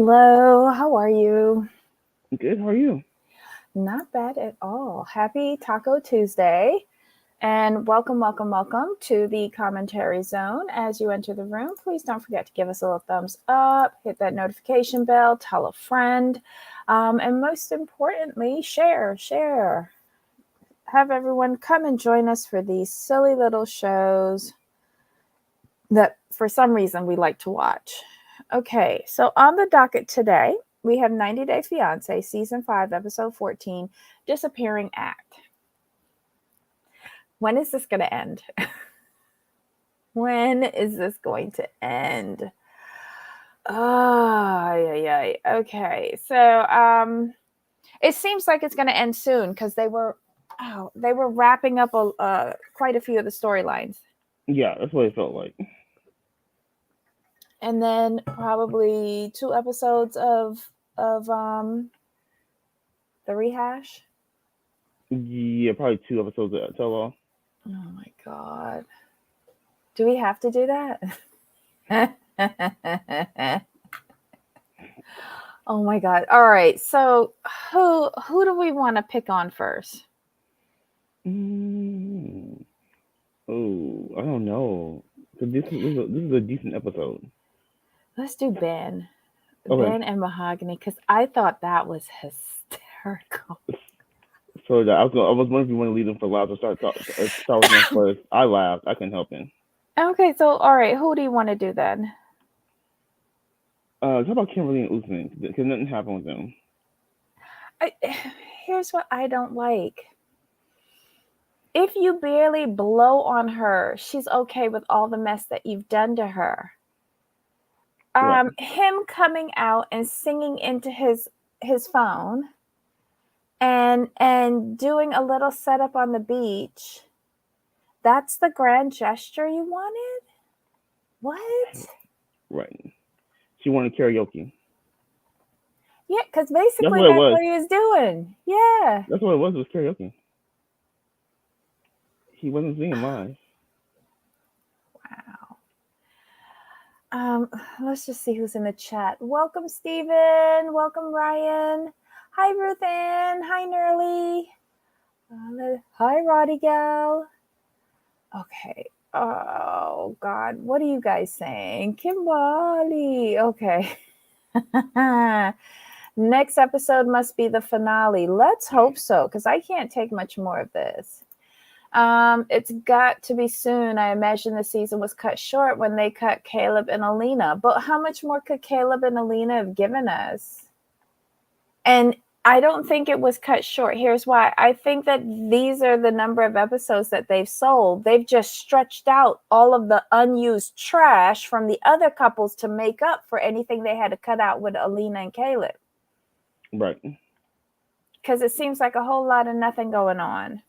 Hello, how are you? Good. How are you? Not bad at all. Happy Taco Tuesday. And welcome to the commentary zone. As you enter the room, please don't forget to give us a little thumbs up, hit that notification bell, tell a friend, and most importantly, share. Have everyone come and join us for these silly little shows that for some reason we like to watch. Okay, so on the docket today, we have 90 Day Fiancé, Season 5, Episode 14, Disappearing Act. When is this going to end? When is this going to end? Oh, yeah. Okay, so it seems like it's going to end soon because they were wrapping up quite a few of the storylines. Yeah, that's what it felt like. And then probably 2 episodes of the rehash. Yeah, probably 2 episodes of tell all. Oh my god. Do we have to do that? Oh my god. All right. So who do we want to pick on first? Oh, I don't know. This is a decent episode. Let's do Ben. Okay, Ben and Mahogany because I thought that was hysterical. so I was wondering if you want to leave them for last or start with them first. I laughed. I couldn't help it. Okay, so all right, who do you want to do then? How about Kimberly and Usman? Because nothing happened with them. Here's what I don't like. If you barely blow on her, she's okay with all the mess that you've done to her. Right. Him coming out and singing into his phone and doing a little setup on the beach, that's the grand gesture you wanted? What? Right. She wanted karaoke. Yeah, because That's basically what it that's was. what he was doing. Yeah. That's what it was. It was karaoke. He wasn't singing live. Wow. Let's just see who's in the chat. Welcome, Steven. Welcome, Ryan. Hi, Ruth Ann. Hi, Nerly. Hi, Roddy Gal. Okay. Oh, God. What are you guys saying? Kimberly. Okay. Next episode must be the finale. Let's hope so, because I can't take much more of this. It's got to be soon. I imagine the season was cut short when they cut Caleb and Alina. But how much more could Caleb and Alina have given us? And I don't think it was cut short. Here's why. I think that these are the number of episodes that they've sold. They've just stretched out all of the unused trash from the other couples to make up for anything they had to cut out with Alina and Caleb. Right. Because it seems like a whole lot of nothing going on.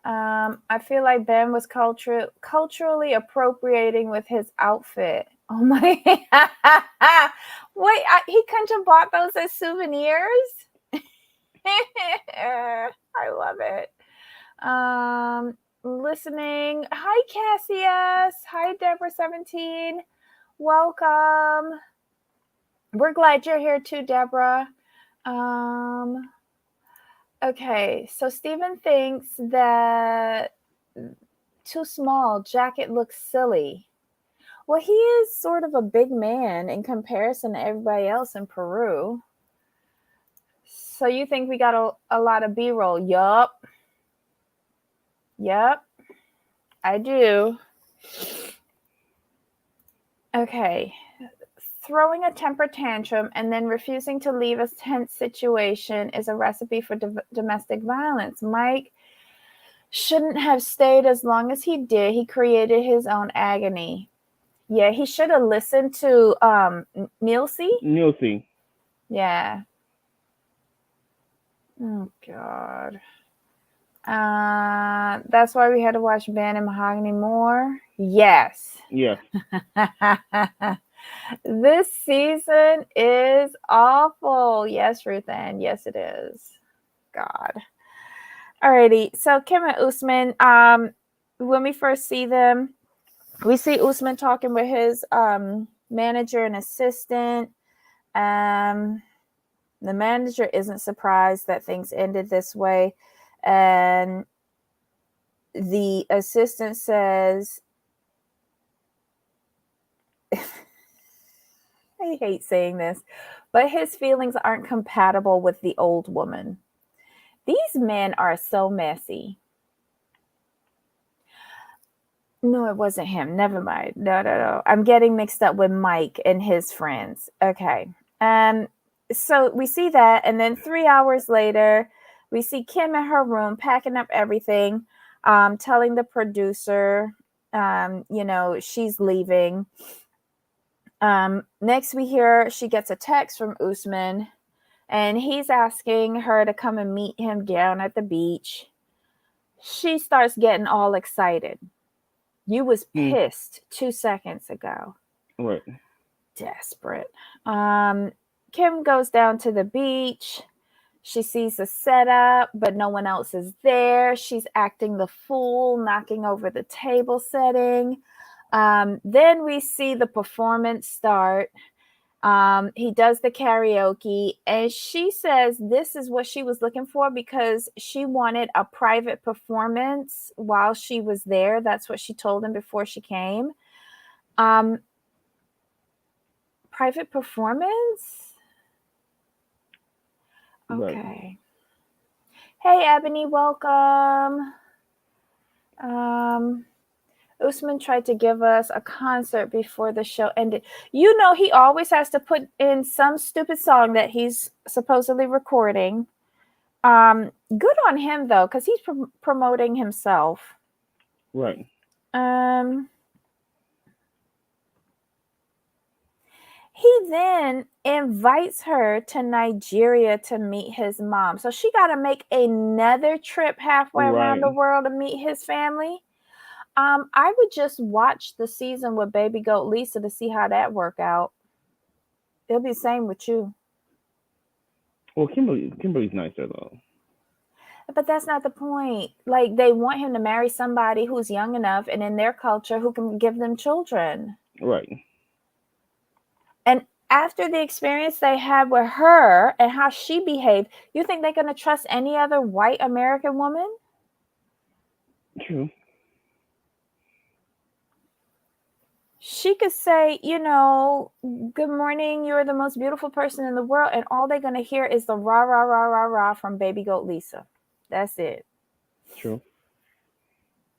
I feel like Ben was culturally appropriating with his outfit. Oh my! Wait, he couldn't have bought those as souvenirs. I love it. Listening. Hi, Cassius. Hi, Deborah17. Welcome. We're glad you're here too, Deborah. Okay, so Stephen thinks that too small jacket looks silly. Well, he is sort of a big man in comparison to everybody else in Peru. So you think we got a lot of B-roll? Yup, I do. Okay. Throwing a temper tantrum and then refusing to leave a tense situation is a recipe for domestic violence. Mike shouldn't have stayed as long as he did. He created his own agony. Yeah, he should have listened to Nielsen. Yeah. Oh, God. That's why we had to watch Ben and Mahogany more? Yes. Yes. This season is awful. Yes, Ruth Ann. Yes, it is. God. Alrighty. So Kim and Usman, when we first see them, we see Usman talking with his manager and assistant. The manager isn't surprised that things ended this way. And the assistant says, I hate saying this, but his feelings aren't compatible with the old woman. These men are so messy. No, it wasn't him. Never mind. No. I'm getting mixed up with Mike and his friends. Okay. So we see that, and then 3 hours later, we see Kim in her room packing up everything, telling the producer, she's leaving. Next, we hear she gets a text from Usman, and he's asking her to come and meet him down at the beach. She starts getting all excited. You was pissed 2 seconds ago. Right. Desperate. Kim goes down to the beach. She sees the setup, but no one else is there. She's acting the fool, knocking over the table setting. Then we see the performance start. He does the karaoke, and she says this is what she was looking for because she wanted a private performance while she was there. That's what she told him before she came. Private performance? Okay. Right. Hey, Ebony, welcome. Usman tried to give us a concert before the show ended. You know, he always has to put in some stupid song that he's supposedly recording. Good on him, though, because he's promoting himself. Right. He then invites her to Nigeria to meet his mom. So she got to make another trip halfway around the world to meet his family. I would just watch the season with Baby Goat Lisa to see how that work out. It'll be the same with you. Well, Kimberly's nicer though. But that's not the point. Like, they want him to marry somebody who's young enough and in their culture who can give them children. Right. And after the experience they had with her and how she behaved, you think they're going to trust any other white American woman? True. She could say, good morning, you're the most beautiful person in the world, and all they're going to hear is the rah, rah, rah, rah, rah from Baby Goat Lisa. That's it. True.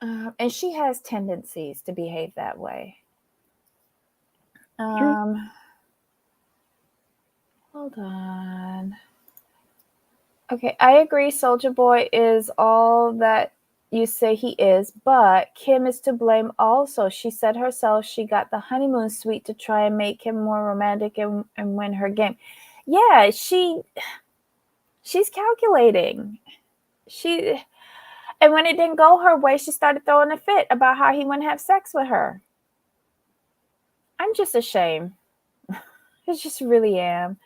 And she has tendencies to behave that way. True. Hold on. Okay, I agree. Soulja Boy is all that you say he is, but Kim is to blame also. She said herself she got the honeymoon suite to try and make him more romantic and win her game. Yeah, she's calculating. And when it didn't go her way, she started throwing a fit about how he wouldn't have sex with her. I'm just ashamed. I just really am.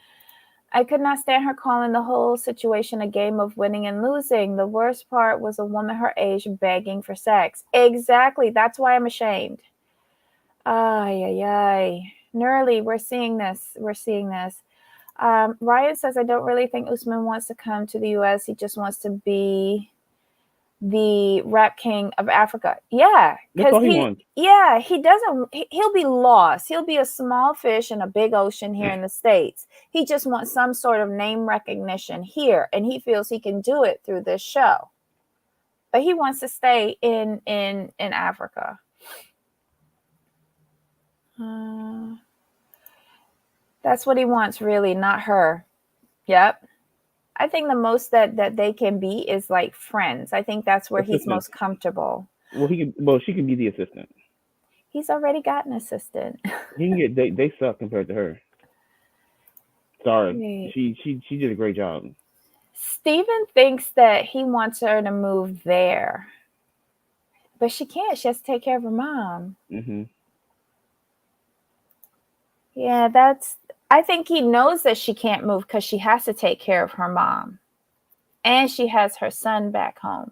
I could not stand her calling the whole situation a game of winning and losing. The worst part was a woman her age begging for sex. Exactly. That's why I'm ashamed. Ay. Nerly, we're seeing this. Ryan says, I don't really think Usman wants to come to the U.S. He just wants to be the rap king of Africa. Yeah. That's all he wants. Yeah, he doesn't. He'll be lost. He'll be a small fish in a big ocean here in the States. He just wants some sort of name recognition here, and he feels he can do it through this show. But he wants to stay in Africa. That's what he wants, really, not her. Yep. I think the most that they can be is like friends. I think that's where he's most comfortable. Well, she can be the assistant. He's already got an assistant. He can get they suck compared to her. Sorry. She did a great job. Steven thinks that he wants her to move there. But she can't. She has to take care of her mom. Mm-hmm. Yeah, I think he knows that she can't move because she has to take care of her mom. And she has her son back home.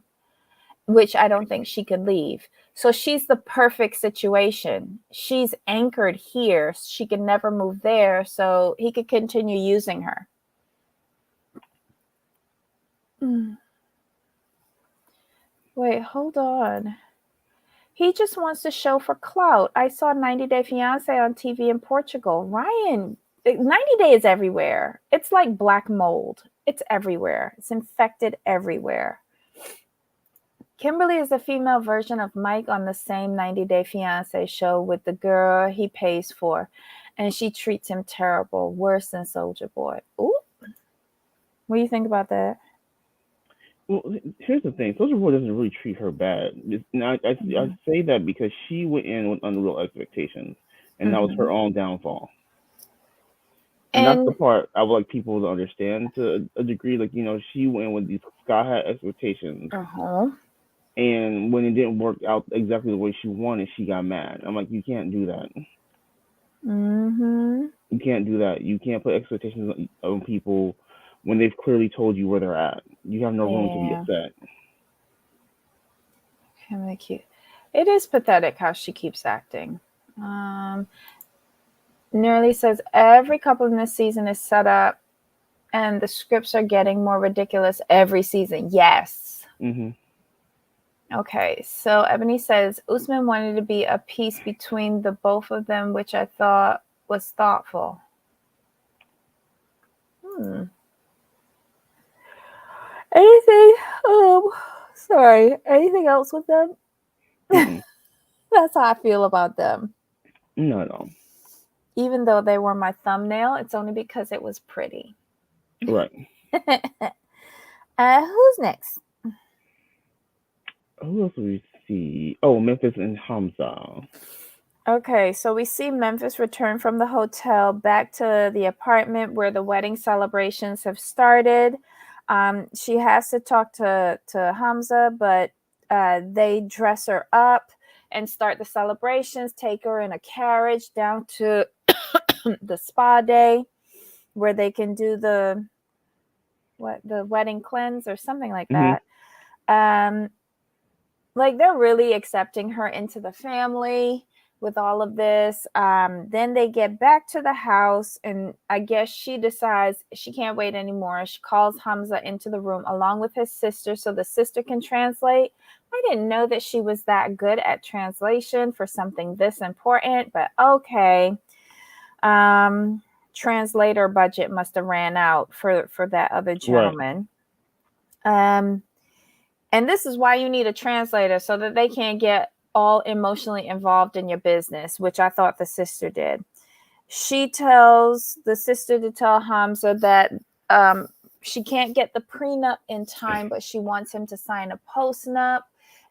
which I don't think she could leave. So she's the perfect situation. She's anchored here. She can never move there, so he could continue using her. Wait, hold on. He just wants to show for clout. I saw 90 Day Fiancé on TV in Portugal. Ryan, 90 Day is everywhere. It's like black mold. It's everywhere. It's infected everywhere. Kimberly is the female version of Mike on the same 90 Day Fiancé show with the girl he pays for, and she treats him terrible, worse than Soulja Boy. Ooh. What do you think about that? Well, here's the thing. Soulja Boy doesn't really treat her bad. I say that because she went in with unreal expectations, and that was her own downfall. And that's the part I would like people to understand to a degree. Like, she went in with these sky-high expectations. And when it didn't work out exactly the way she wanted, she got mad. I'm like, you can't do that. You can't do that. You can't put expectations on people when they've clearly told you where they're at. You have no room to be upset. Kind of cute. It is pathetic how she keeps acting. Nearly says every couple in this season is set up, and the scripts are getting more ridiculous every season. Yes. Okay, so Ebony says Usman wanted to be a peace between the both of them, which I thought was thoughtful. Anything? Anything else with them? That's how I feel about them. No. Even though they were my thumbnail, it's only because it was pretty. Right. Who's next? Who else do we see? Oh, Memphis and Hamza. Okay, so we see Memphis return from the hotel back to the apartment where the wedding celebrations have started. She has to talk to Hamza, but they dress her up and start the celebrations, take her in a carriage down to the spa day where they can do the wedding cleanse or something like that. Like, they're really accepting her into the family with all of this. Then they get back to the house, and I guess she decides she can't wait anymore. She calls Hamza into the room along with his sister so the sister can translate. I didn't know that she was that good at translation for something this important, but okay. Translator budget must have ran out for that other gentleman. Right. And this is why you need a translator, so that they can't get all emotionally involved in your business, which I thought the sister did. She tells the sister to tell Hamza that she can't get the prenup in time, but she wants him to sign a postnup.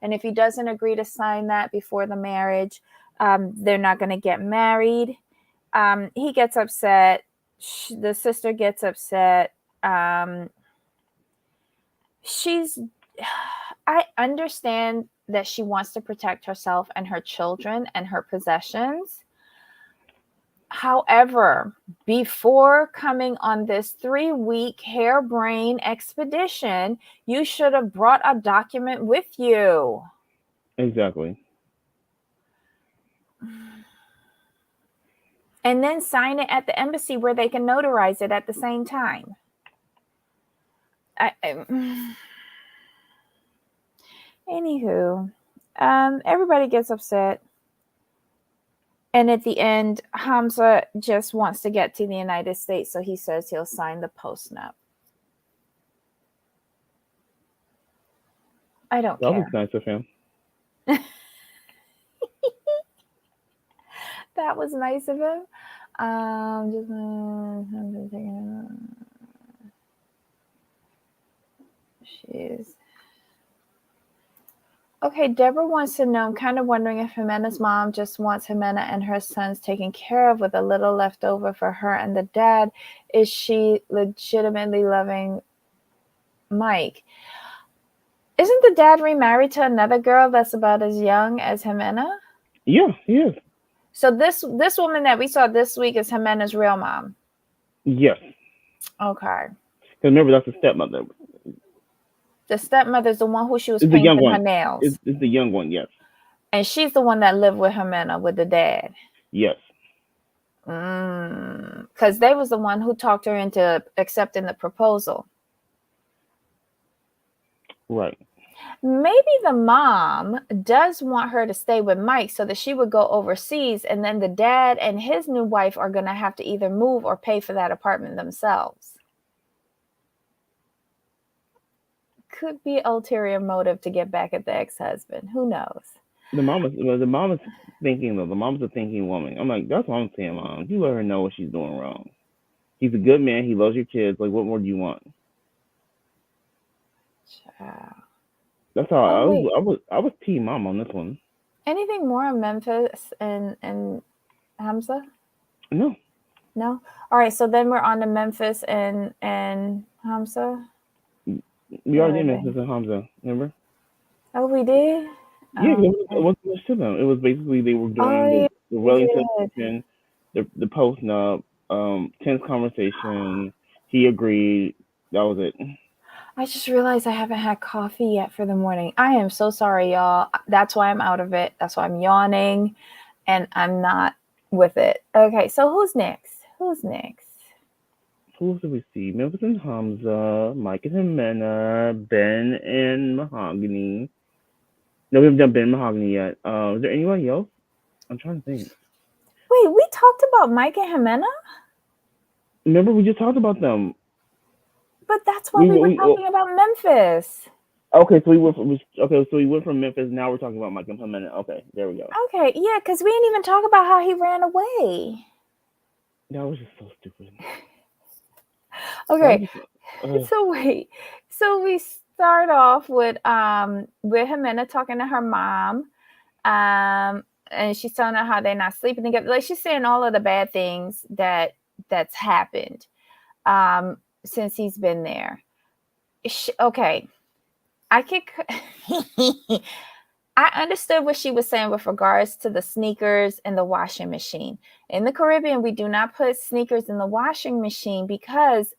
And if he doesn't agree to sign that before the marriage, they're not going to get married. He gets upset. The sister gets upset. I understand that she wants to protect herself and her children and her possessions. However, before coming on this 3-week harebrained expedition, you should have brought a document with you. Exactly. And then sign it at the embassy where they can notarize it at the same time. Anywho, everybody gets upset. And at the end, Hamza just wants to get to the United States, so he says he'll sign the postnup. I don't care. That was nice of him. That was nice of him. Jeez. Okay, Deborah wants to know, I'm kind of wondering if Jimena's mom just wants Jimena and her sons taken care of with a little left over for her and the dad. Is she legitimately loving Mike? Isn't the dad remarried to another girl that's about as young as Jimena? Yeah, he is. So this woman that we saw this week is Jimena's real mom? Yes. Okay. Because remember, that's the stepmother. The stepmother's the one who she was It's the young painting her one. nails. It's the young one. Yes. And she's the one that lived with Jimena, with the dad. Yes. Because they was the one who talked her into accepting the proposal. Right. Maybe the mom does want her to stay with Mike so that she would go overseas, and then the dad and his new wife are going to have to either move or pay for that apartment themselves. Could be ulterior motive to get back at the ex-husband. Who knows? The mom is thinking though. The mom's a thinking woman. I'm like, that's what I'm saying, Mom. You let her know what she's doing wrong. He's a good man. He loves your kids. Like, what more do you want? Child. That's how I was team mom on this one. Anything more on Memphis and Hamza? No. No? All right, so then we're on to Memphis and Hamza. We already did Memphis and Hamza, remember? Oh, we did? Yeah, it wasn't much to them. It was basically they were doing the wedding celebration, the post-nup, tense conversation. He agreed. That was it. I just realized I haven't had coffee yet for the morning. I am so sorry, y'all. That's why I'm out of it. That's why I'm yawning and I'm not with it. Okay, so who's next? Who did we see? Memphis and Hamza, Mike and Jimena, Ben and Mahogany. No, we haven't done Ben and Mahogany yet. Is there anybody else? I'm trying to think. Wait, we talked about Mike and Jimena? Remember, we just talked about them. But that's why we were talking about Memphis. Okay, so we went from Memphis. Now we're talking about Mike and Jimena. Okay, there we go. Okay, yeah, because we didn't even talk about how he ran away. That was just so stupid. Okay, so wait. So we start off with Jimena talking to her mom, and she's telling her how they're not sleeping together. Like, she's saying all of the bad things that's happened since he's been there. Okay, I understood what she was saying with regards to the sneakers and the washing machine. In the Caribbean, we do not put sneakers in the washing machine because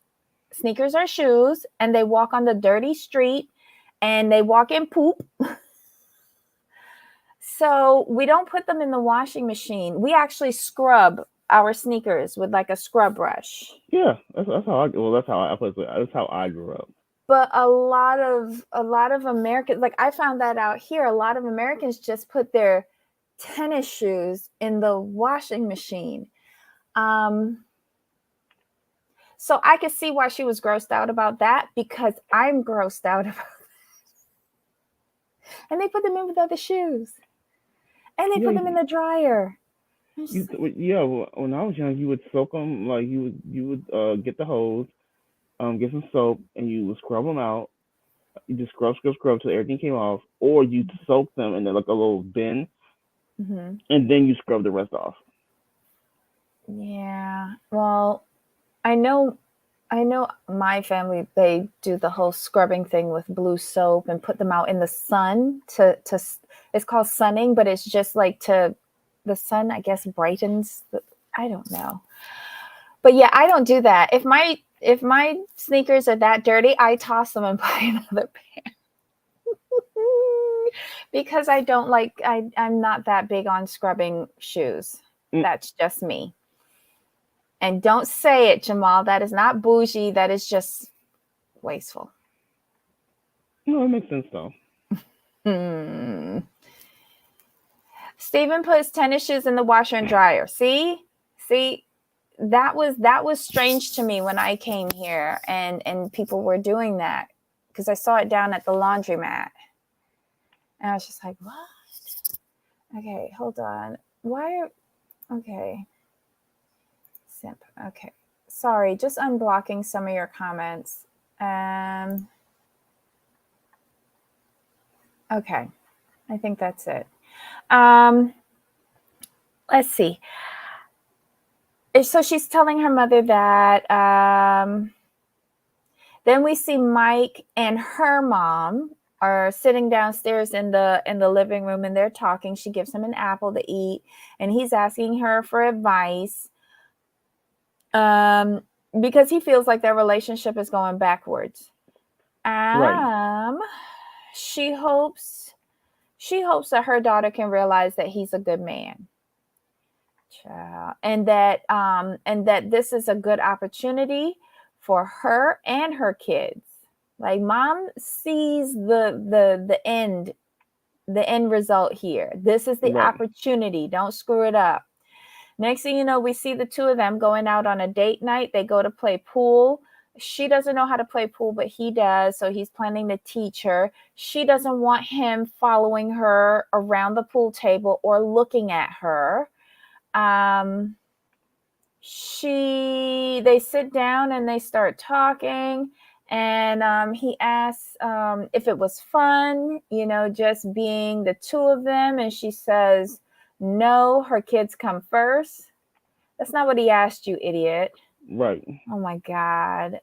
sneakers are shoes and they walk on the dirty street and they walk in poop. So we don't put them in the washing machine. We actually scrub our sneakers with like a scrub brush. Yeah, that's how I grew up. But a lot of Americans, like I found that out here, a lot of Americans just put their tennis shoes in the washing machine. So I could see why she was grossed out about that, because I'm grossed out about that. And they put them in with other shoes. And they put them in the dryer. When I was young, you would soak them, like you would get the hose, get some soap, and you would scrub them out. You just scrub till everything came off, or you soak them in like a little bin, and then you scrub the rest off. Yeah, well, I know my family, they do the whole scrubbing thing with blue soap and put them out in the sun to it's called sunning, but it's just like the sun, I guess, brightens. I don't know. But yeah, I don't do that. If my sneakers are that dirty, I toss them and buy another pair. Because I don't like, I'm not that big on scrubbing shoes. That's just me. And don't say it, Jamal. That is not bougie. That is just wasteful. No, it makes sense though. Stephen put his tennis shoes in the washer and dryer. See, that was strange to me when I came here and people were doing that, because I saw it down at the laundromat. And I was just like, what? Okay, hold on. Okay. Simp. Okay. Sorry, just unblocking some of your comments. Okay. I think that's it. Let's see. So she's telling her mother that then we see Mike and her mom are sitting downstairs in the living room, and they're talking. She gives him an apple to eat, and he's asking her for advice. Because he feels like their relationship is going backwards. Right. She hopes that her daughter can realize that he's a good man. Child. And that this is a good opportunity for her and her kids. Like mom sees the end result here. This is the Right. opportunity. Don't screw it up. Next thing you know, we see the two of them going out on a date night. They go to play pool. She doesn't know how to play pool, but he does. So he's planning to teach her. She doesn't want him following her around the pool table or looking at her. Um, they sit down and they start talking. And he asks if it was fun, just being the two of them. And she says, no, her kids come first. That's not what he asked you, idiot. Right. Oh my God.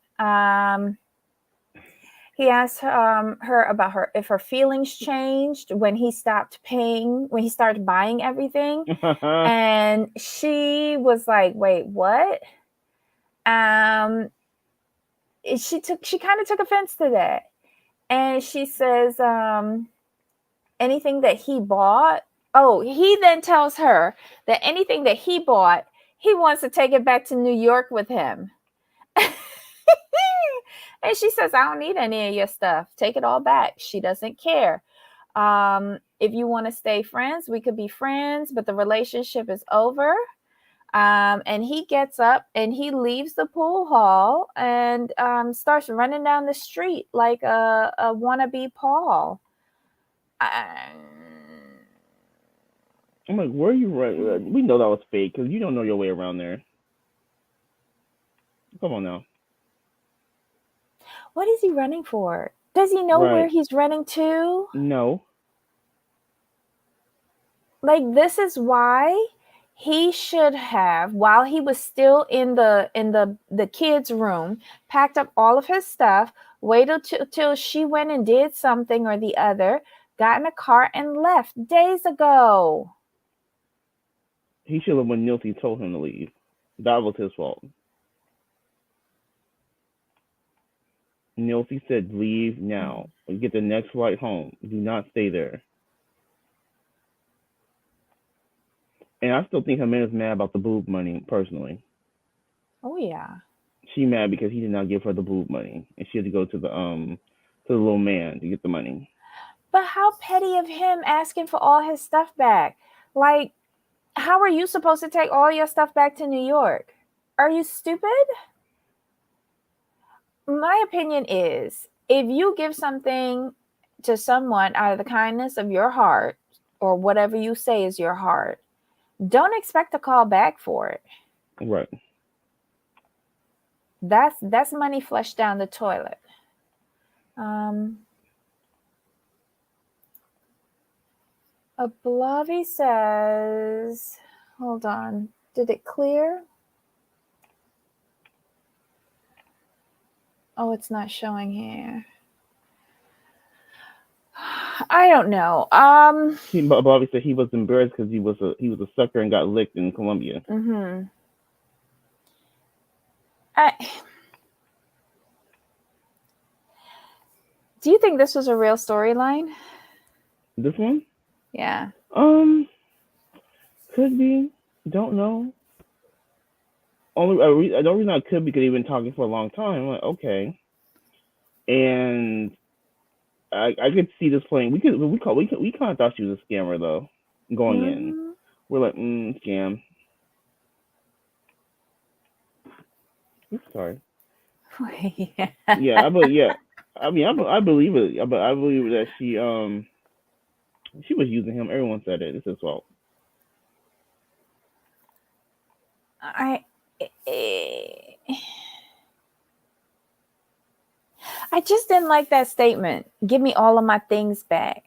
He asked her about if her feelings changed when he started buying everything. And she was like, wait, what? She kind of took offense to that. And she says, anything that he bought. Oh, he then tells her that anything that he bought, he wants to take it back to New York with him. And she says, I don't need any of your stuff. Take it all back. She doesn't care. If you want to stay friends, we could be friends, but the relationship is over. And he gets up and he leaves the pool hall and starts running down the street like a wannabe Paul. I'm like, where are you right? We know that was fake because you don't know your way around there. Come on now. What is he running for? Does he know where he's running to? No. Like, this is why he should have, while he was still in the kids' room, packed up all of his stuff, waited till she went and did something or the other, got in a car and left days ago. He should have when Nilsy told him to leave. That was his fault. Nilsy said, leave now. Get the next flight home. Do not stay there. And I still think Jimena's mad about the boob money, personally. Oh, yeah. She mad because he did not give her the boob money. And she had to go to the little man to get the money. But how petty of him asking for all his stuff back. Like, how are you supposed to take all your stuff back to New York? Are you stupid? My opinion is, if you give something to someone out of the kindness of your heart, or whatever you say is your heart, don't expect a call back for it. Right. That's money flushed down the toilet. Ablavi says, hold on, did it clear? Oh, it's not showing here. I don't know. Bobby said he was embarrassed because he was a sucker and got licked in Colombia. Mm-hmm. Do you think this was a real storyline? This one? Yeah. Could be. Don't know. The only reason I could because they've been talking for a long time. I'm like, okay. And I could see this playing. We kind of thought she was a scammer though, going in. We're like, scam. Oops, sorry. Yeah. Yeah, I believe it. But I believe that she was using him. Everyone said it. It's his fault. I just didn't like that statement. Give me all of my things back.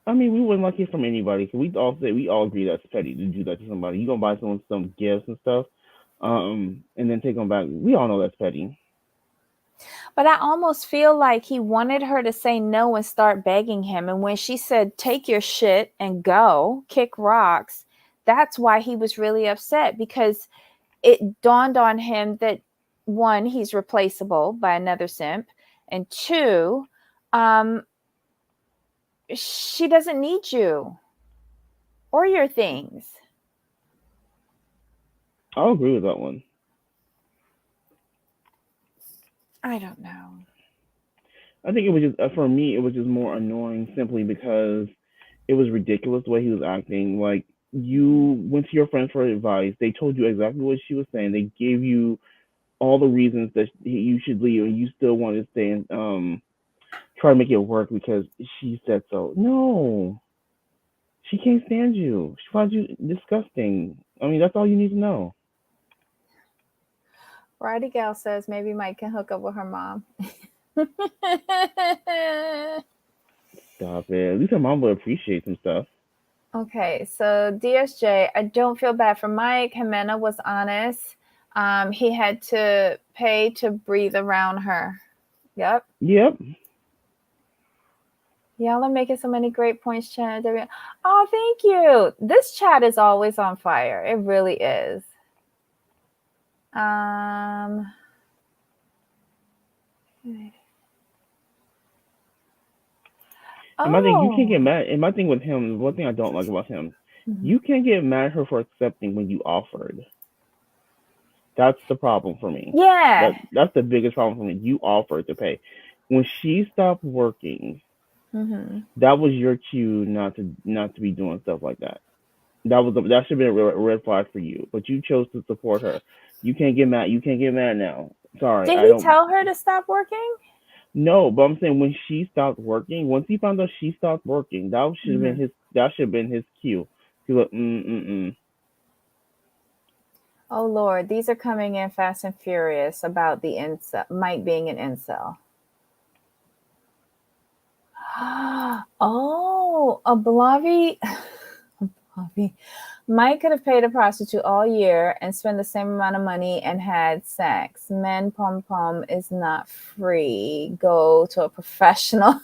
I mean, we wouldn't like it from anybody. We all agree that's petty to do that to somebody. You gonna buy someone some gifts and stuff, and then take them back. We all know that's petty. But I almost feel like he wanted her to say no and start begging him. And when she said, take your shit and go, kick rocks, that's why he was really upset, because it dawned on him that one, he's replaceable by another simp, and two, um, she doesn't need you or your things. I'll agree with that one. I don't know. I think it was just for me. It was just more annoying simply because it was ridiculous the way he was acting. Like you went to your friends for advice. They told you exactly what she was saying. They gave you all the reasons that you should leave, and you still wanted to stay and try to make it work because she said so. No, she can't stand you. She finds you disgusting. I mean, that's all you need to know. Righty Gal says maybe Mike can hook up with her mom. Stop it. At least her mom would appreciate some stuff. Okay, so DSJ, I don't feel bad for Mike. Jimena was honest. He had to pay to breathe around her. Yep. Yep. Y'all are making so many great points, Chad. Oh, thank you. This chat is always on fire. It really is. Um, And my thing, you can't get oh. mad. And my thing with him, one thing I don't like about him, Mhm. you can't get mad at her for accepting when you offered. That's the problem for me. Yeah. That's the biggest problem for me. You offered to pay. When she stopped working, that was your cue not to be doing stuff like that. That should have been a red flag for you. But you chose to support her. You can't get mad. You can't get mad now. Sorry, Did I he don't. tell her to stop working? No, but I'm saying when she stopped working, once he found out she stopped working, that should have been his. That should have been his cue. He was like. Oh Lord, these are coming in fast and furious about the incel, Mike being an incel. Oh, a Blavi. Mike could have paid a prostitute all year and spent the same amount of money and had sex. Men pom pom is not free. Go to a professional.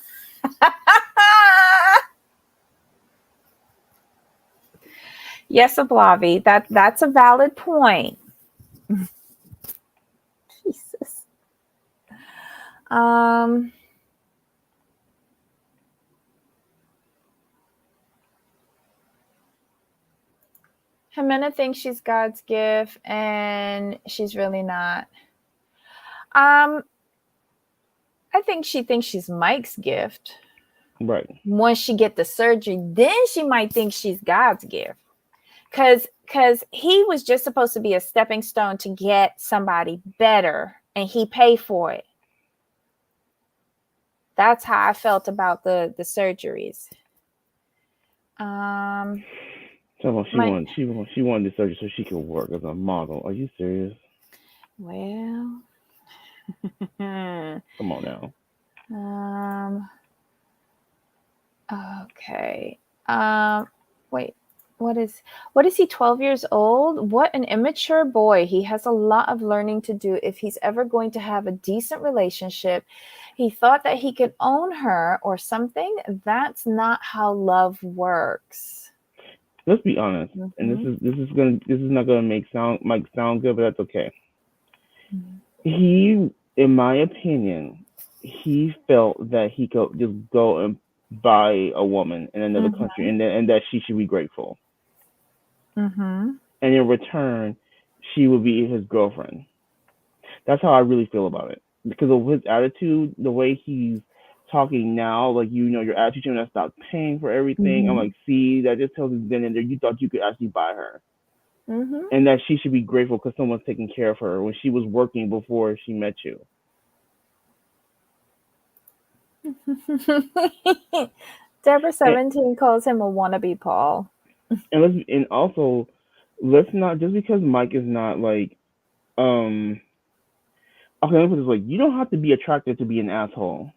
Yes, Ablavi. That's a valid point. Jesus. Jimena thinks she's God's gift, and she's really not. I think she thinks she's Mike's gift. Right. Once she get the surgery, then she might think she's God's gift. Because he was just supposed to be a stepping stone to get somebody better, and he paid for it. That's how I felt about the surgeries. She wanted the surgery so she could work as a model. Are you serious? Well, come on now. Okay. Wait. What is he, 12 years old? What an immature boy. He has a lot of learning to do if he's ever going to have a decent relationship. He thought that he could own her or something. That's not how love works. Let's be honest. And this is not gonna make Mike sound good, but that's okay. He, in my opinion, he felt that he could just go and buy a woman in another country and that she should be grateful. And in return, she would be his girlfriend. That's how I really feel about it. Because of his attitude, the way he's talking now, like, your attitude to stop paying for everything. I'm like, see, that just tells us then and there you thought you could actually buy her. And that she should be grateful because someone's taking care of her when she was working before she met you. Deborah 17 calls him a wannabe Paul. And also, let's not, just because Mike is not like, okay, let me put this way: you don't have to be attractive to be an asshole.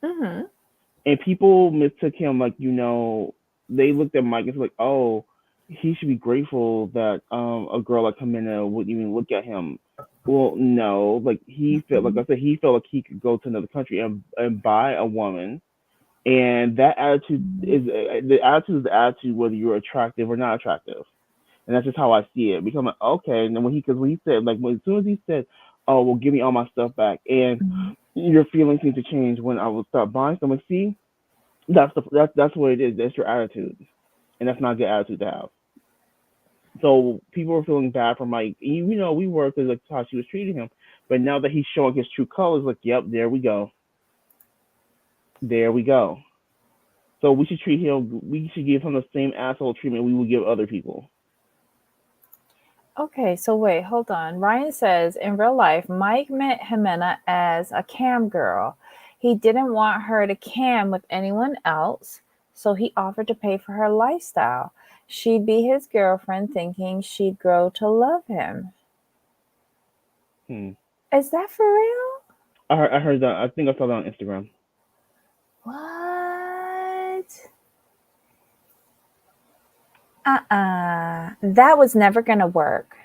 And people mistook him like, they looked at Mike and like, oh, he should be grateful that a girl like Jimena wouldn't even look at him. Well, no, like he felt, like I said, he felt like he could go to another country and buy a woman. And that attitude is the attitude whether you're attractive or not attractive. And that's just how I see it. Become like, okay, and then when he said, like, as soon as he said, oh well, give me all my stuff back, and Mhm. your feelings need to change when I will start buying something. See, that's what it is. That's your attitude, and that's not a good attitude to have. So people are feeling bad for Mike. We were because like how she was treating him, but now that he's showing his true colors, like, yep, there we go, there we go. So we should treat him. We should give him the same asshole treatment we would give other people. Okay, so wait, hold on. Ryan says in real life, Mike met Jimena as a cam girl. He didn't want her to cam with anyone else, so he offered to pay for her lifestyle. She'd be his girlfriend, thinking she'd grow to love him. Hmm. Is that for real? I heard that. I think I saw that on Instagram. What? That was never gonna work.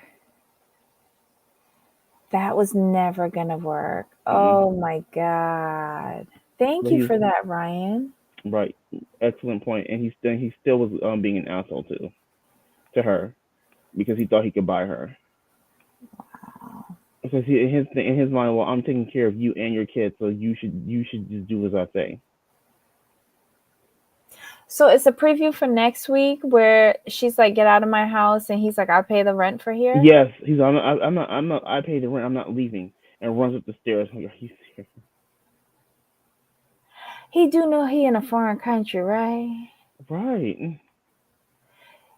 That was never gonna work. Mm-mm. Oh my God. Thank But you he was for that, Ryan. right. Excellent point. And he still was being an asshole to her because he thought he could buy her. Because in his mind, well, I'm taking care of you and your kids, so you should just do as I say. So it's a preview for next week where she's like, "Get out of my house," and he's like, "I'll pay the rent for here." Yes, he's. I'm not. I pay the rent. I'm not leaving. And runs up the stairs. I'm like, are you serious? He do know he in a foreign country, right? Right.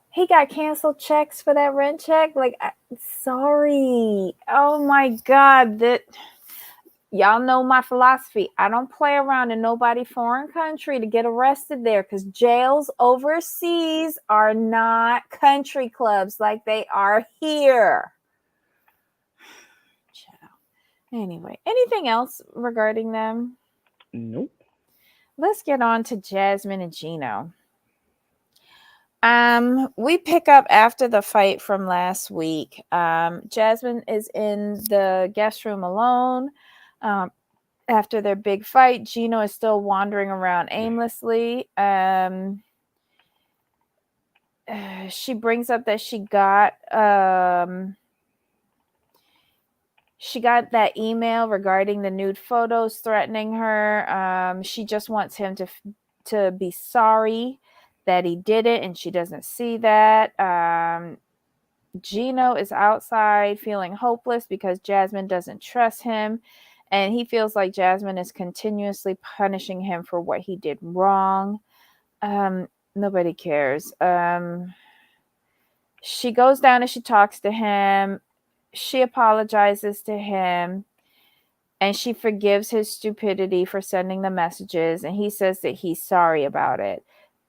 He got canceled checks for that rent check. Like, sorry. Oh my God, that y'all know my philosophy. I don't play around in nobody foreign country to get arrested there because jails overseas are not country clubs like they are here. Anyway, anything else regarding them? Nope. Let's get on to Jasmine and Gino. We pick up after the fight from last week. Jasmine is in the guest room alone. Um, After their big fight, Gino is still wandering around aimlessly. She brings up that she got that email regarding the nude photos threatening her. She just wants him to be sorry that he did it, and she doesn't see that. Gino is outside feeling hopeless because Jasmine doesn't trust him, and he feels like Jasmine is continuously punishing him for what he did wrong. Nobody cares. She goes down and she talks to him. She apologizes to him and she forgives his stupidity for sending the messages. And he says that he's sorry about it.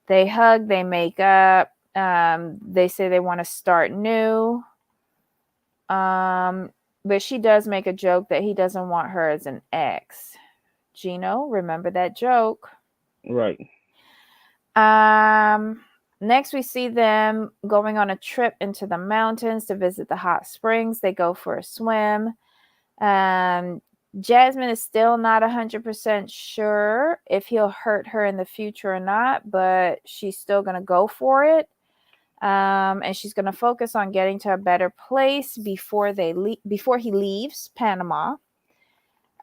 They hug, they make up. They say they want to start new. But she does make a joke that he doesn't want her as an ex. Gino, remember that joke. Right. Next, we see them going on a trip into the mountains to visit the hot springs. They go for a swim. Jasmine is still not 100% sure if he'll hurt her in the future or not, but she's still going to go for it. And she's going to focus on getting to a better place before before he leaves Panama.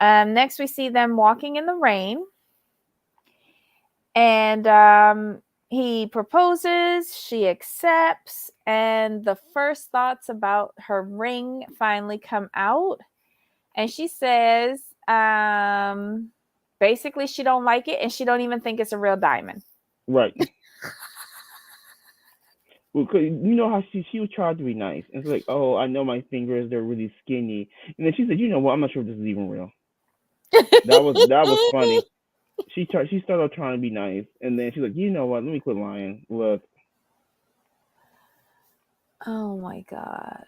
Next, we see them walking in the rain. And he proposes, she accepts, and the first thoughts about her ring finally come out. And she says, basically, she don't like it, and she don't even think it's a real diamond. Right. Well, 'cause you know how she was trying to be nice. It's like, oh, I know my fingers, they're really skinny. And then she said, you know what? I'm not sure if this is even real. That was funny. She started off trying to be nice, and then she's like, you know what? Let me quit lying. Look, Oh my God.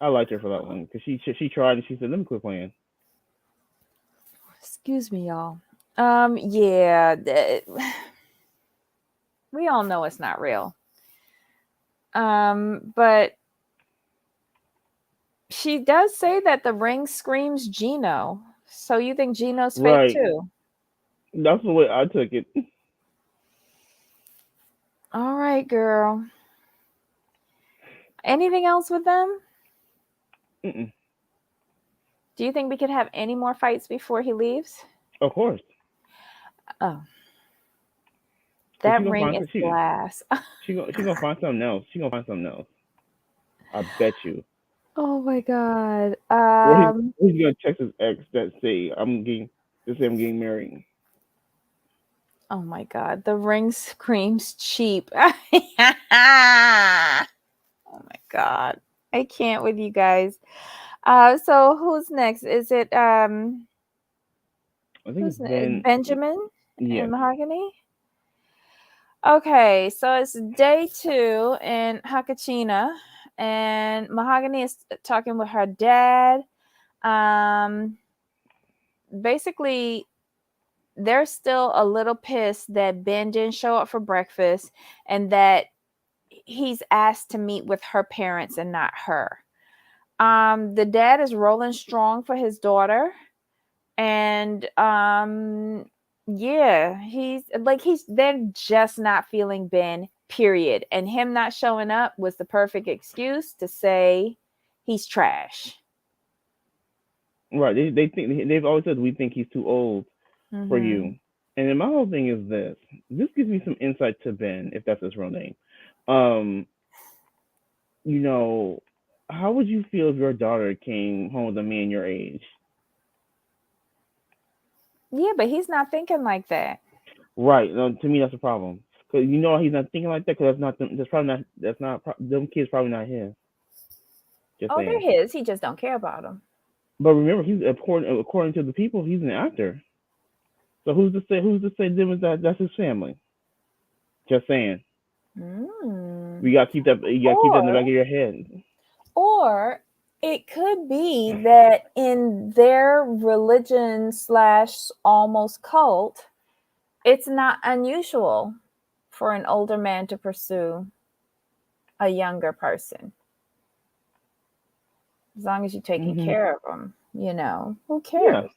I liked her for that one because she tried and she said, let me quit playing. Excuse me, y'all. Yeah, we all know it's not real. But she does say that the ring screams Gino. So you think Gino's fake Right. too? That's the way I took it. All right, girl. Anything else with them? Mm-mm. Do you think we could have any more fights before he leaves? Of course. Oh, Cause that ring is glass. she gonna find something else. She gonna find something else. I bet you. Oh my God. Or he's gonna text his ex that say I'm getting married. Oh my God. The ring screams cheap. Oh my God. I can't with you guys. So who's next? Is it I think who's it's Ben. Benjamin and Yes. Mahogany? Okay, so it's day 2 in Hakachina, and Mahogany is talking with her dad. Basically, they're still a little pissed that Ben didn't show up for breakfast and that he's asked to meet with her parents and not her. The dad is rolling strong for his daughter, and yeah, they're just not feeling Ben, period. And him not showing up was the perfect excuse to say he's trash. Right. They think they've always said we think he's too old for Mm-hmm. you. And then my whole thing is this. This gives me some insight to Ben, if that's his real name. Um, you know, how would you feel if your daughter came home with a man your age? Yeah, but he's not thinking like that. Right. To me, that's a problem. Cause he's not thinking like that. Cause that's not them. That's probably not. That's not. Them kids probably not his. Just Oh, they're saying. his. He just don't care about them. But remember, he's according to the people, he's an actor. So who's to say? Who's to say them is that's his family? Just saying. Mm. We gotta keep that. You gotta keep that in the Or back of your head. Or it could be that in their religion slash almost cult, it's not unusual for an older man to pursue a younger person. As long as you're taking Hmm. care of them, who Yeah, cares?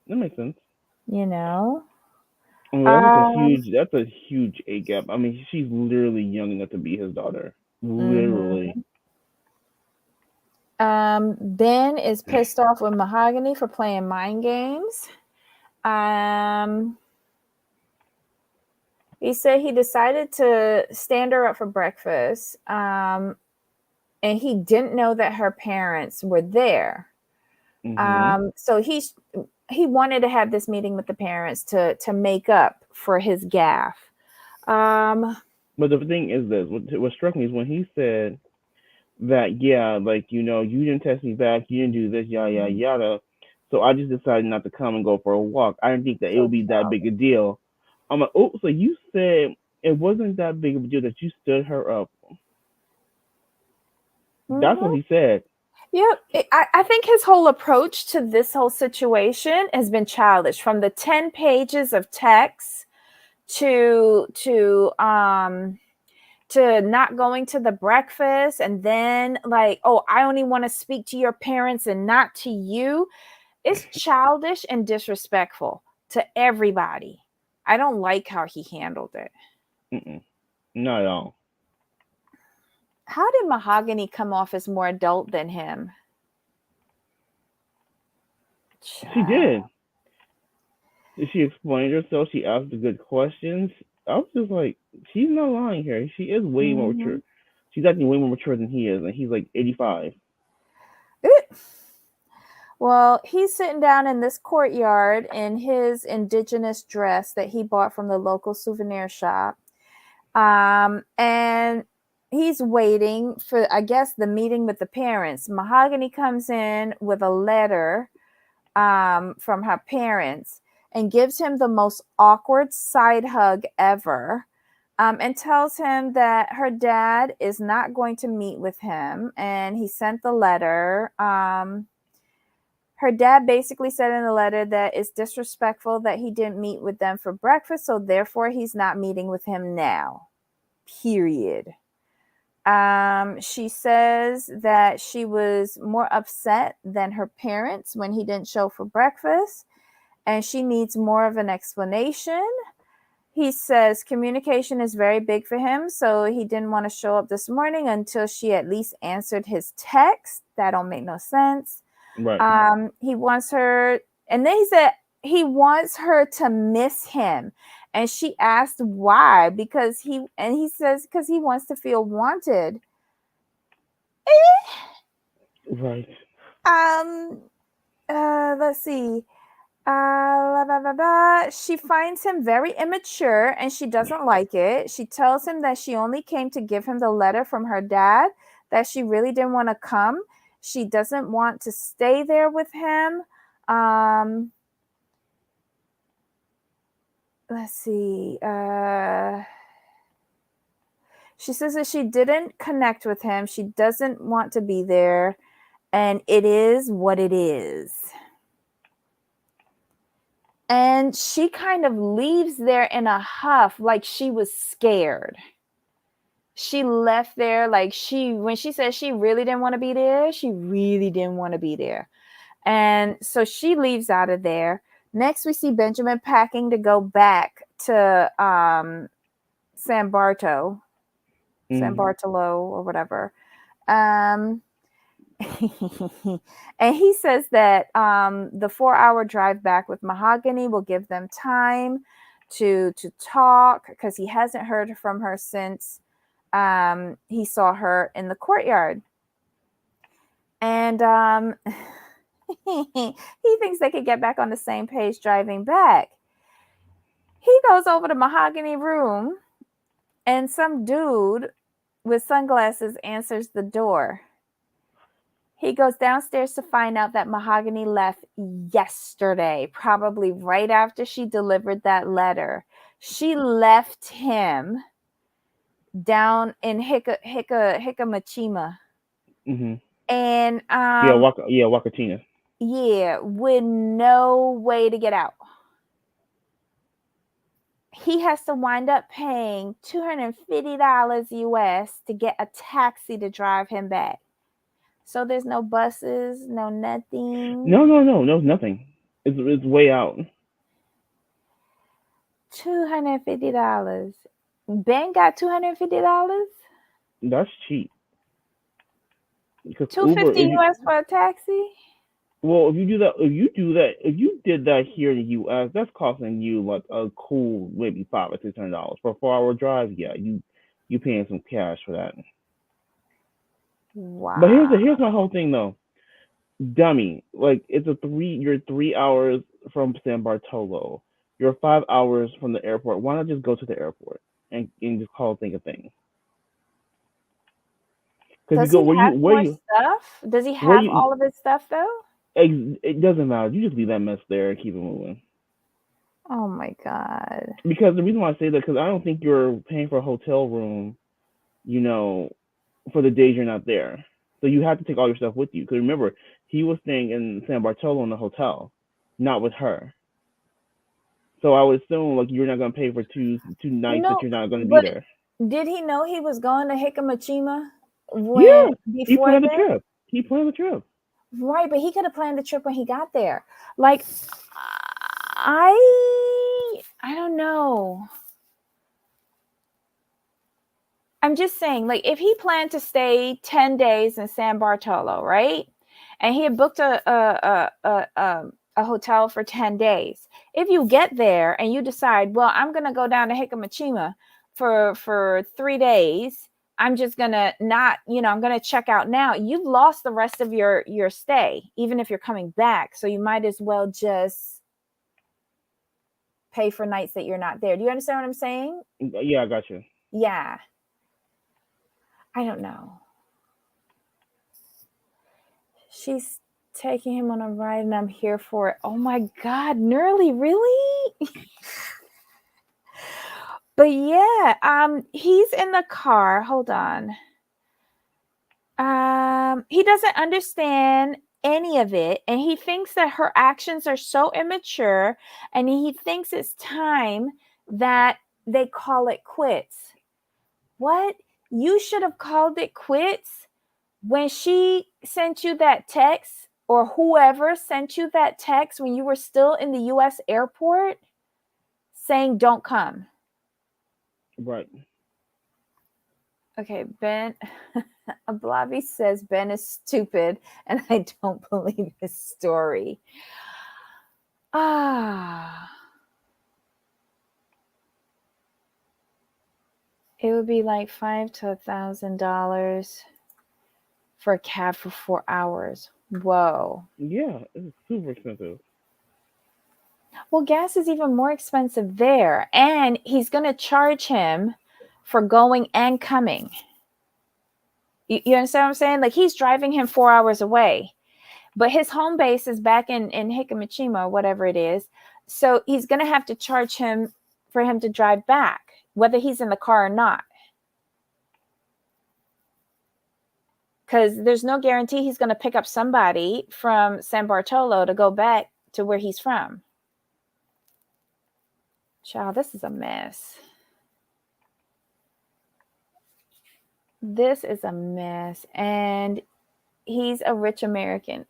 that makes sense. You know? I mean, Um, that's a huge age gap. I mean, she's literally young enough to be his daughter. Literally. mhm. Ben is pissed off with Mahogany for playing mind games. Um, He said he decided to stand her up for breakfast, and he didn't know that her parents were there. Hmm. So he wanted to have this meeting with the parents to make up for his gaffe. Um, But the thing is this: what struck me is when he said that, yeah, like you didn't text me back, you didn't do this, yada yada yada. So I just decided not to come and go for a walk. I didn't think that it so would be that big childish. a deal. I'm like, oh, so you said it wasn't that big of a deal that you stood her up. That's what Mm-hmm. he said. Yep. I think his whole approach to this whole situation has been childish. From the 10 pages of text to not going to the breakfast, and then like, oh, I only want to speak to your parents and not to you. It's childish and disrespectful to everybody. I don't like how he handled it. Mm-mm, not at all. How did Mahogany come off as more adult than him? She Child. did. She explained herself. She asked the good questions. I was just like, she's not lying here. She is way more Mm-hmm. mature. She's acting way more mature than he is, and he's like 85. Well, he's sitting down in this courtyard in his indigenous dress that he bought from the local souvenir shop. And he's waiting for, I guess, the meeting with the parents. Mahogany comes in with a letter from her parents and gives him the most awkward side hug ever, and tells him that her dad is not going to meet with him. And he sent the letter. Her dad basically said in the letter that it's disrespectful that he didn't meet with them for breakfast, so therefore he's not meeting with him now. Period. She says that she was more upset than her parents when he didn't show for breakfast, and she needs more of an explanation. He says communication is very big for him, so he didn't want to show up this morning until she at least answered his text. That don't make no sense. Right. He wants her, and then he said he wants her to miss him. And she asked why, because he says because he wants to feel wanted. Right. Let's see. She finds him very immature and she doesn't like it. She tells him that she only came to give him the letter from her dad, that she really didn't want to come. She doesn't want to stay there with him. Let's see. She says that she didn't connect with him. She doesn't want to be there. And it is what it is. And she kind of leaves there in a huff, like she was scared. She left there like when she said she really didn't want to be there, she really didn't want to be there. And so she leaves out of there. Next, we see Benjamin packing to go back to San Bartolo or whatever. And he says that the 4-hour drive back with Mahogany will give them time to talk, because he hasn't heard from her since he saw her in the courtyard. And he thinks they could get back on the same page driving back. He goes over to Mahogany room, and some dude with sunglasses answers the door. He goes downstairs to find out that Mahogany left yesterday, probably right after she delivered that letter. She left him down in Hikamachima. Mm-hmm. And Wakatina. Yeah, with no way to get out. He has to wind up paying $250 US to get a taxi to drive him back. So there's no buses, no nothing. No, nothing. It's way out. $250. Ben got $250. That's cheap. Because $250 US for a taxi. Well, if you did that here in the U.S., that's costing you like a cool maybe $500 or $600 for a 4-hour drive. Yeah, you paying some cash for that. Wow. But here's my whole thing though, dummy. Like you're 3 hours from San Bartolo. You're 5 hours from the airport. Why not just go to the airport and just call a thing a thing? Does he have more stuff? Does he have all of his stuff though? It doesn't matter. You just leave that mess there and keep it moving. Oh my God. Because the reason why I say that, because I don't think you're paying for a hotel room, for the days you're not there. So you have to take all your stuff with you. Because remember, he was staying in San Bartolo in the hotel, not with her. So I would assume like you're not going to pay for two nights that you're not going to be there. Did he know he was going to Hikamachima he planned the trip. He planned the trip. Right, but he could have planned the trip when he got there. Like, I don't know. I'm just saying, like, if he planned to stay 10 days in San Bartolo, right? And he had booked a hotel for 10 days. If you get there and you decide, well, I'm going to go down to Hikamachima for 3 days, I'm just going to I'm going to check out now. You've lost the rest of your stay, even if you're coming back. So you might as well just pay for nights that you're not there. Do you understand what I'm saying? Yeah, I got you. Yeah. I don't know. She's taking him on a ride and I'm here for it. Oh my God, Nerly, really? But yeah, he's in the car. Hold on. He doesn't understand any of it, and he thinks that her actions are so immature, and he thinks it's time that they call it quits. What? You should have called it quits when she sent you that text, or whoever sent you that text when you were still in the US airport saying don't come. Right. Okay, Ben. Ablavi says Ben is stupid, and I don't believe his story. Ah. It would be like $500 to $1,000 for a cab for 4 hours. Whoa. Yeah, it's super expensive. Well, gas is even more expensive there. And he's going to charge him for going and coming. You understand what I'm saying? Like he's driving him 4 hours away, but his home base is back in Hikamishima or whatever it is. So he's going to have to charge him for him to drive back, whether he's in the car or not. Because there's no guarantee he's going to pick up somebody from San Bartolo to go back to where he's from. Child, this is a mess. This is a mess. And he's a rich American.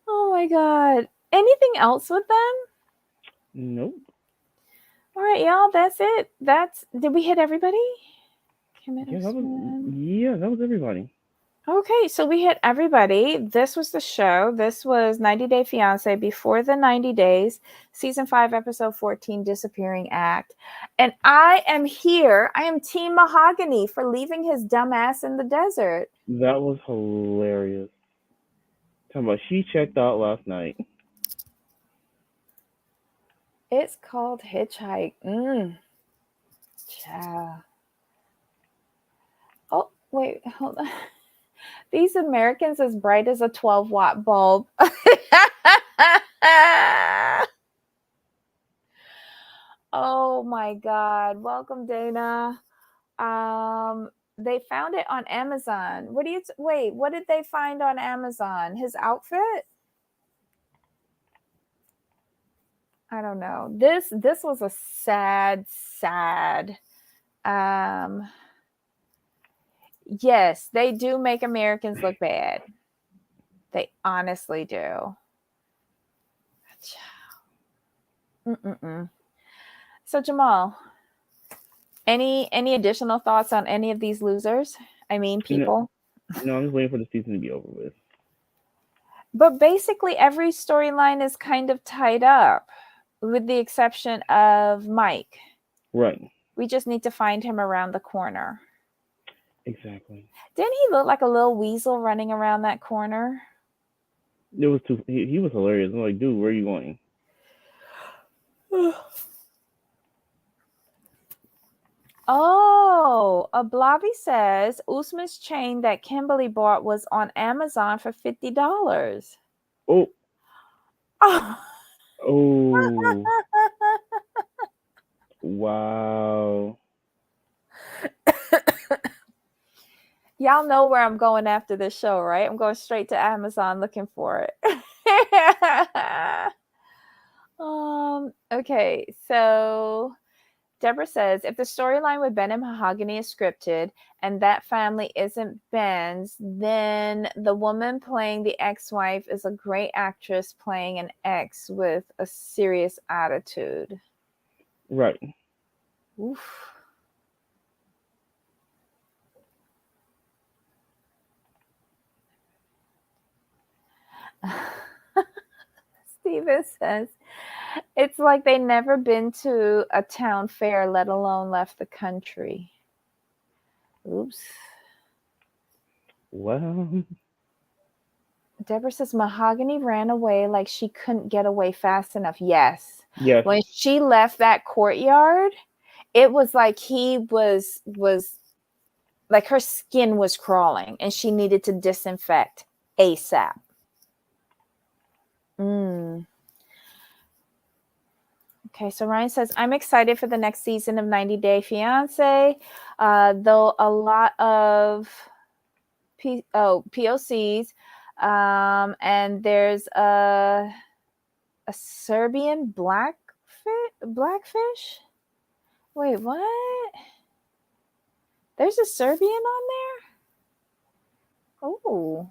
Oh my God. Anything else with them? Nope. All right, y'all. That's it. Did we hit everybody? Yeah, that was everybody. Okay, so we hit everybody. This was the show. This was 90 Day Fiancé before the 90 days, season 5, episode 14, Disappearing Act. And I am here. I am Team Mahogany for leaving his dumb ass in the desert. That was hilarious. Talking about she checked out last night. It's called Hitchhike. Ciao. Oh, wait, hold on. These Americans as bright as a 12-watt bulb. Oh my God. Welcome, Dana. They found it on Amazon. What did they find on Amazon? His outfit? I don't know. This was a sad. Yes, they do make Americans look bad. They honestly do. So Jamal, any additional thoughts on any of these losers? I mean, people. No, I'm just waiting for the season to be over with. But basically, every storyline is kind of tied up, with the exception of Mike. Right. We just need to find him around the corner. Exactly. Didn't he look like a little weasel running around that corner? It was he was hilarious. I'm like, dude, where are you going? Oh, Ablavi says Usman's chain that Kimberly bought was on Amazon for $50. Oh. Oh. Wow. Y'all know where I'm going after this show, right? I'm going straight to Amazon looking for it. Okay, so Deborah says, if the storyline with Ben and Mahogany is scripted and that family isn't Ben's, then the woman playing the ex-wife is a great actress playing an ex with a serious attitude. Right. Oof. Steven says, it's like they never been to a town fair, let alone left the country. Oops. Well. Deborah says Mahogany ran away like she couldn't get away fast enough. Yes. When she left that courtyard, it was like he was like her skin was crawling and she needed to disinfect ASAP. Okay, so Ryan says, I'm excited for the next season of 90 Day Fiancé, though a lot of POCs, and there's a Serbian blackfish. Wait, what? There's a Serbian on there? Oh.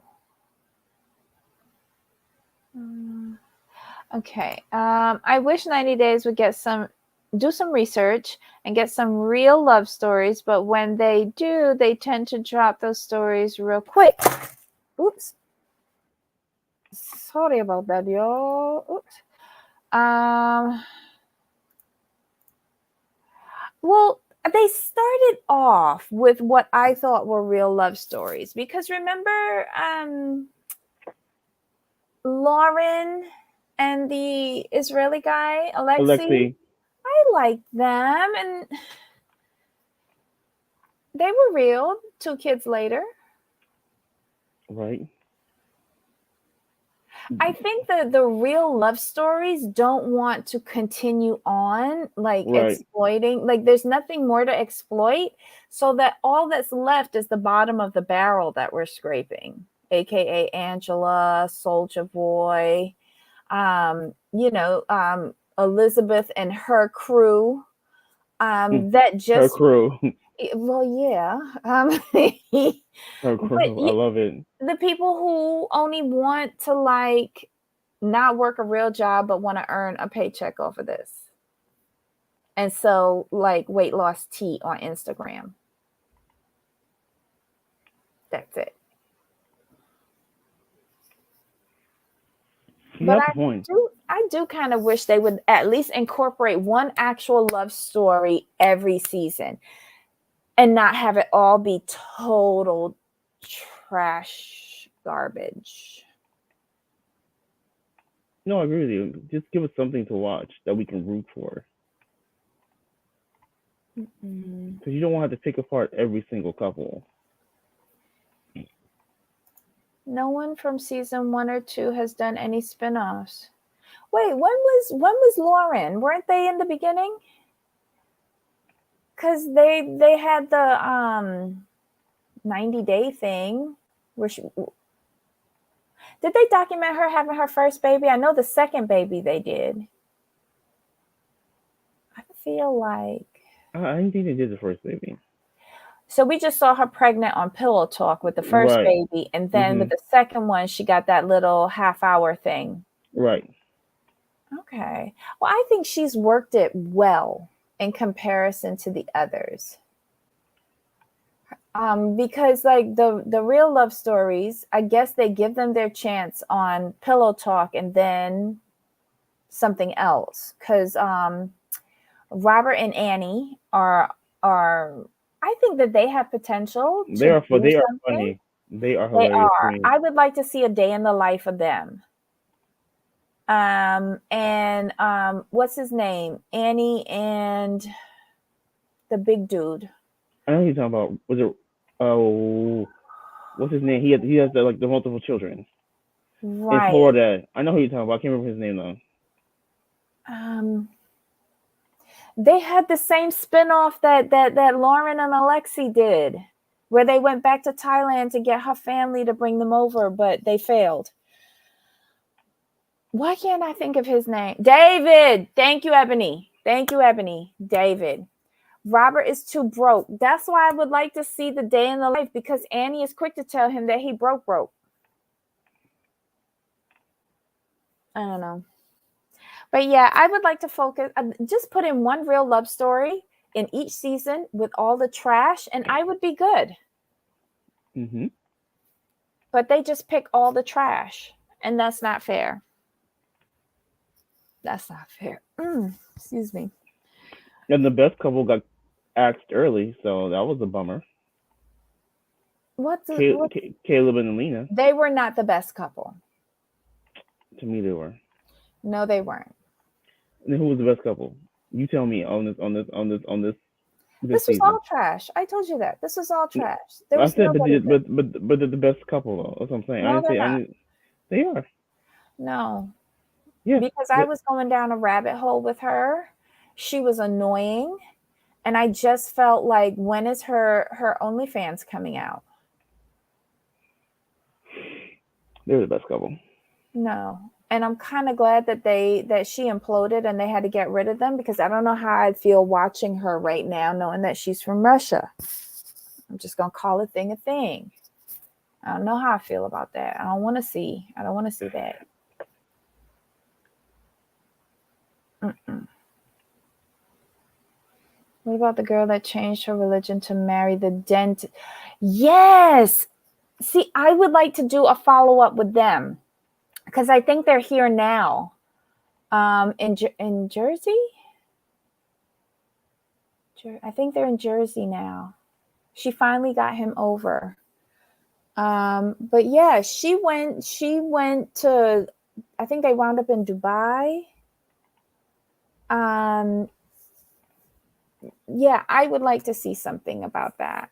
Okay. I wish 90 Days would do some research and get some real love stories, but when they do, they tend to drop those stories real quick. Oops. Sorry about that, y'all. Oops. Well, they started off with what I thought were real love stories because remember Lauren and the Israeli guy, Alexei? I liked them and they were real 2 kids later. Right. I think the real love stories don't want to continue on like exploiting. Like there's nothing more to exploit. So that all that's left is the bottom of the barrel that we're scraping, aka Angela, Soldier Boy, Elizabeth and her crew. That just her crew. Well, yeah. Her crew. I love it. The people who only want to like not work a real job but want to earn a paycheck off of this. And so like weight loss tea on Instagram. That's it. But I do kind of wish they would at least incorporate one actual love story every season and not have it all be total trash garbage. No, I agree with you. Just give us something to watch that we can root for. Because you don't want to have to pick apart every single couple. No one from season 1 or 2 has done any spin-offs. Wait, when was Lauren? Weren't they in the beginning? Because they had the 90-day thing where did they document her having her first baby? I know the second baby they did. I feel like I didn't think they did the first baby. So we just saw her pregnant on Pillow Talk with the first baby, and then with the second one, she got that little half-hour thing. Right. Okay. Well, I think she's worked it well in comparison to the others. Because like the real love stories, I guess they give them their chance on Pillow Talk and then something else. Because Robert and Annie are I think that they have potential. They are funny. They are hilarious. They are. I would like to see a day in the life of them. And what's his name? Annie and the big dude. I know who you're talking about. Was it? Oh, what's his name? He has the multiple children. Right. In Florida. I know who you're talking about. I can't remember his name though. They had the same spinoff that Lauren and Alexei did, where they went back to Thailand to get her family to bring them over, but they failed. Why can't I think of his name? David. Thank you, Ebony. David. Robert is too broke. That's why I would like to see the day in the life, because Annie is quick to tell him that he broke. I don't know. But yeah, I would like to focus, just put in one real love story in each season with all the trash, and I would be good. Mm-hmm. But they just pick all the trash, and that's not fair. Excuse me. And the best couple got axed early, so that was a bummer. Caleb and Alina. They were not the best couple. To me, they were. No, they weren't. And who was the best couple? You tell me on this. This was all trash. I told you that. This was all trash. I said, but they're the best couple though. That's what I'm saying. No, they are. No. Yeah. Because I was going down a rabbit hole with her. She was annoying. And I just felt like, when is her OnlyFans coming out? They were the best couple. No. And I'm kind of glad that she imploded and they had to get rid of them, because I don't know how I'd feel watching her right now, knowing that she's from Russia. I'm just going to call a thing a thing. I don't know how I feel about that. I don't want to see that. Mm-mm. What about the girl that changed her religion to marry the dentist? Yes. See, I would like to do a follow-up with them because I think they're here now. In Jersey? I think they're in Jersey now. She finally got him over. But yeah, she went to, I think they wound up in Dubai. Yeah, I would like to see something about that.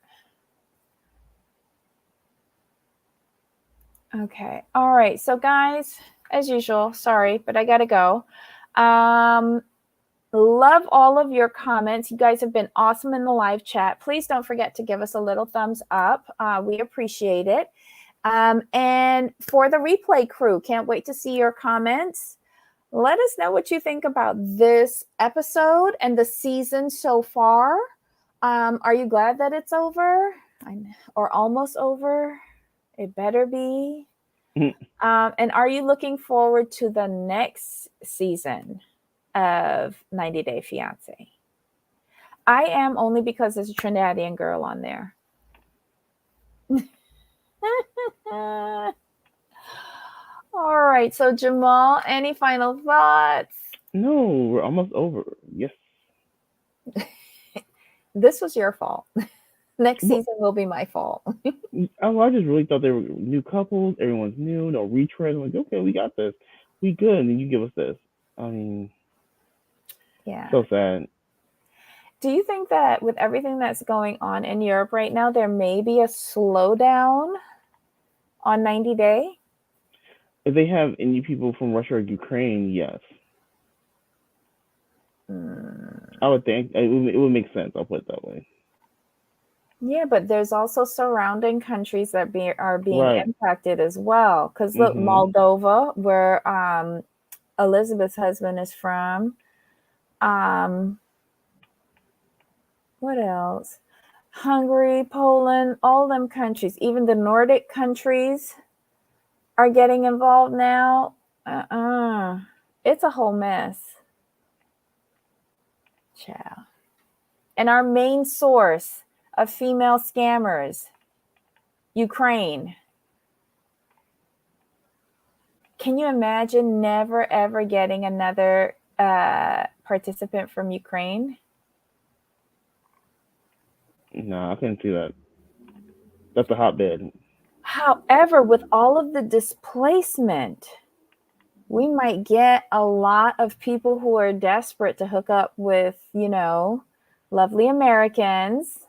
Okay. All right. So guys, as usual, sorry, but I gotta go. Love all of your comments. You guys have been awesome in the live chat. Please don't forget to give us a little thumbs up. We appreciate it. And for the replay crew, can't wait to see your comments. Let us know what you think about this episode and the season so far. Are you glad that it's over or almost over? It better be. And are you looking forward to the next season of 90 Day Fiancé? I am, only because there's a Trinidadian girl on there. All right. So Jamal, any final thoughts? No, we're almost over. Yes. This was your fault. Next season will be my fault. I just really thought they were new couples. Everyone's new. No retread. I'm like, okay, we got this. We good. And then you give us this. I mean, yeah. So sad. Do you think that with everything that's going on in Europe right now, there may be a slowdown on 90 Day? If they have any people from Russia or Ukraine, yes. I would think it would make sense. I'll put it that way. Yeah, but there's also surrounding countries that are being impacted as well. Because look, Moldova, where Elizabeth's husband is from. What else? Hungary, Poland, all them countries, even the Nordic countries are getting involved now. It's a whole mess. Ciao. And our main source of female scammers, Ukraine. Can you imagine never, ever getting another participant from Ukraine? No, I couldn't see that. That's a hotbed. However, with all of the displacement, we might get a lot of people who are desperate to hook up with, lovely Americans.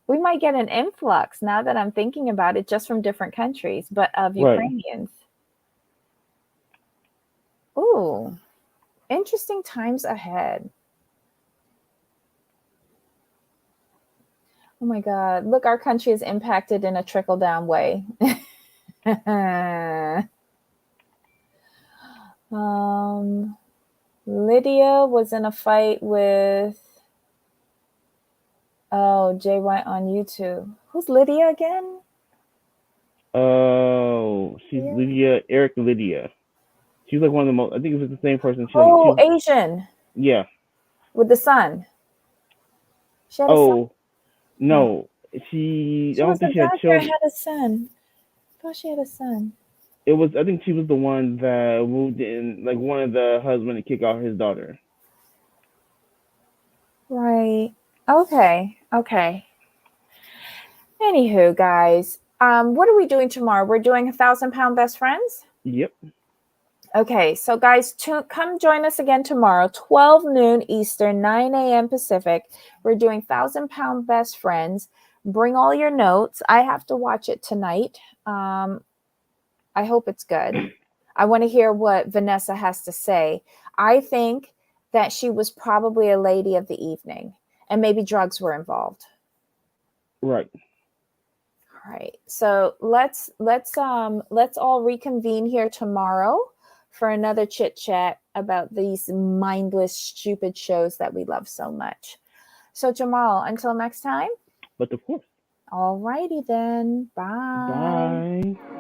We might get an influx, now that I'm thinking about it, just from different countries, but of Ukrainians. Ooh, interesting times ahead. Oh my God. Look, our country is impacted in a trickle-down way. Lydia was in a fight with Jay White on YouTube. Who's Lydia again? Oh, she's Lydia. Lydia. She's like one of the most. I think it was the same person. Asian. Yeah. With the son. She had a son? No. She I don't think she had children. Had a son. I thought she had a son. It was. I think she was the one that moved in, like one of the husband to kick out his daughter. Right. Okay. Anywho, guys, what are we doing tomorrow? We're doing 1,000-pound best friends. Yep. Okay, so guys, come join us again tomorrow, 12 noon Eastern, 9 a.m. Pacific. We're doing 1,000-pound best friends. Bring all your notes. I have to watch it tonight. I hope it's good. I want to hear what Vanessa has to say. I think that she was probably a lady of the evening, and maybe drugs were involved. Right. All right. So let's all reconvene here tomorrow for another chit chat about these mindless, stupid shows that we love so much. So Jamal, until next time. But of course. All righty then. Bye. Bye.